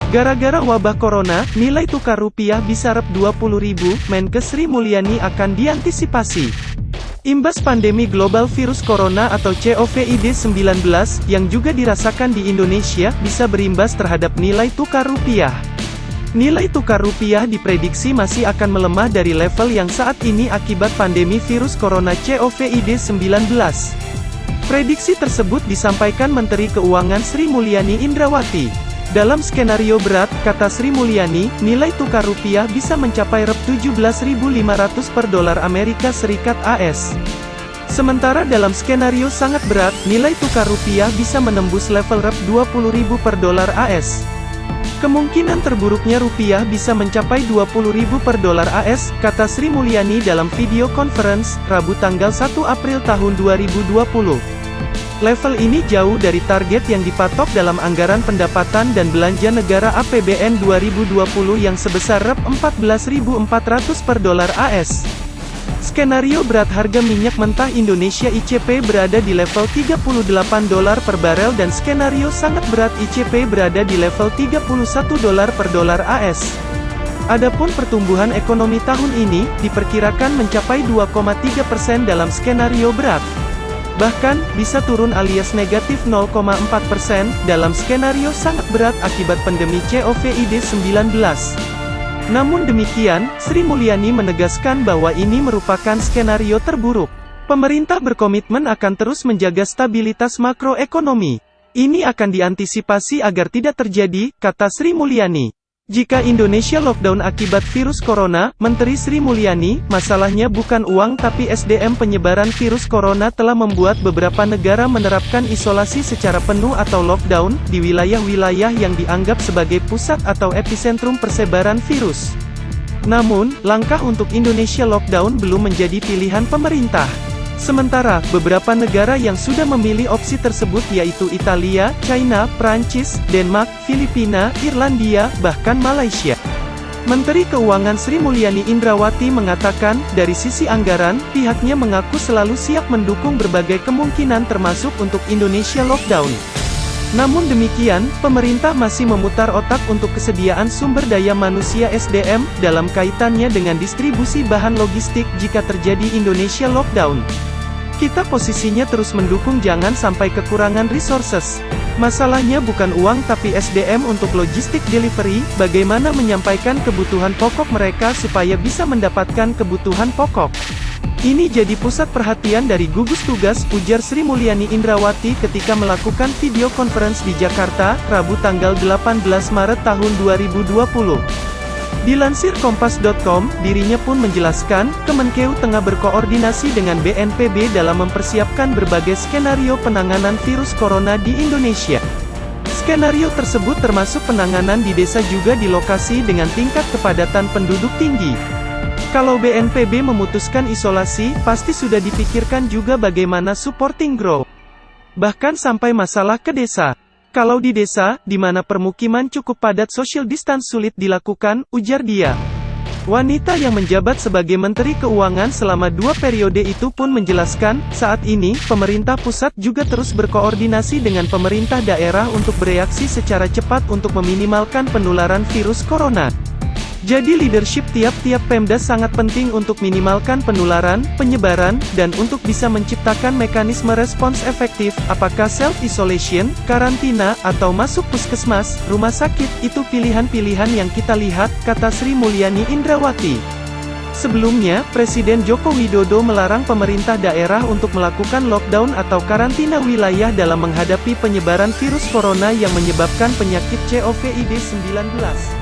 Gara-gara wabah corona, nilai tukar rupiah bisa rep 20.000, Menkes Sri Mulyani akan diantisipasi. Imbas pandemi global virus corona atau COVID-19, yang juga dirasakan di Indonesia, bisa berimbas terhadap nilai tukar rupiah. Nilai tukar rupiah diprediksi masih akan melemah dari level yang saat ini akibat pandemi virus corona COVID-19. Prediksi tersebut disampaikan Menteri Keuangan Sri Mulyani Indrawati. Dalam skenario berat, kata Sri Mulyani, nilai tukar rupiah bisa mencapai rep 17.500 per dolar Amerika Serikat AS. Sementara dalam skenario sangat berat, nilai tukar rupiah bisa menembus level rep 20.000 per dolar AS. Kemungkinan terburuknya rupiah bisa mencapai 20.000 per dolar AS, kata Sri Mulyani dalam video conference, Rabu tanggal 1 April tahun 2020. Level ini jauh dari target yang dipatok dalam Anggaran Pendapatan dan Belanja Negara APBN 2020 yang sebesar rep 14.400 per dolar AS. Skenario berat harga minyak mentah Indonesia ICP berada di level 38 dolar per barel dan skenario sangat berat ICP berada di level 31 dolar per dolar AS. Adapun pertumbuhan ekonomi tahun ini, diperkirakan mencapai 2,3% dalam skenario berat. Bahkan, bisa turun alias negatif 0,4% dalam skenario sangat berat akibat pandemi COVID-19. Namun demikian, Sri Mulyani menegaskan bahwa ini merupakan skenario terburuk. Pemerintah berkomitmen akan terus menjaga stabilitas makroekonomi. Ini akan diantisipasi agar tidak terjadi, kata Sri Mulyani. Jika Indonesia lockdown akibat virus corona, Menteri Sri Mulyani, masalahnya bukan uang tapi SDM. Penyebaran virus corona telah membuat beberapa negara menerapkan isolasi secara penuh atau lockdown, di wilayah-wilayah yang dianggap sebagai pusat atau epicentrum persebaran virus. Namun, langkah untuk Indonesia lockdown belum menjadi pilihan pemerintah. Sementara, beberapa negara yang sudah memilih opsi tersebut yaitu Italia, China, Prancis, Denmark, Filipina, Irlandia, bahkan Malaysia. Menteri Keuangan Sri Mulyani Indrawati mengatakan, dari sisi anggaran, pihaknya mengaku selalu siap mendukung berbagai kemungkinan termasuk untuk Indonesia lockdown. Namun demikian, pemerintah masih memutar otak untuk kesediaan sumber daya manusia SDM, dalam kaitannya dengan distribusi bahan logistik jika terjadi Indonesia lockdown. Kita posisinya terus mendukung jangan sampai kekurangan resources. Masalahnya bukan uang tapi SDM untuk logistik delivery, bagaimana menyampaikan kebutuhan pokok mereka supaya bisa mendapatkan kebutuhan pokok. Ini jadi pusat perhatian dari gugus tugas, ujar Sri Mulyani Indrawati ketika melakukan video conference di Jakarta, Rabu tanggal 18 Maret tahun 2020. Dilansir Kompas.com, dirinya pun menjelaskan, Kemenkeu tengah berkoordinasi dengan BNPB dalam mempersiapkan berbagai skenario penanganan virus corona di Indonesia. Skenario tersebut termasuk penanganan di desa juga di lokasi dengan tingkat kepadatan penduduk tinggi. Kalau BNPB memutuskan isolasi, pasti sudah dipikirkan juga bagaimana supporting growth. Bahkan sampai masalah ke desa. Kalau di desa, di mana permukiman cukup padat social distance sulit dilakukan, ujar dia. Wanita yang menjabat sebagai Menteri Keuangan selama 2 periode itu pun menjelaskan, saat ini, pemerintah pusat juga terus berkoordinasi dengan pemerintah daerah untuk bereaksi secara cepat untuk meminimalkan penularan virus corona. Jadi leadership tiap-tiap Pemda sangat penting untuk minimalkan penularan, penyebaran, dan untuk bisa menciptakan mekanisme respons efektif, apakah self-isolation, karantina, atau masuk puskesmas, rumah sakit, itu pilihan-pilihan yang kita lihat, kata Sri Mulyani Indrawati. Sebelumnya, Presiden Joko Widodo melarang pemerintah daerah untuk melakukan lockdown atau karantina wilayah dalam menghadapi penyebaran virus corona yang menyebabkan penyakit COVID-19.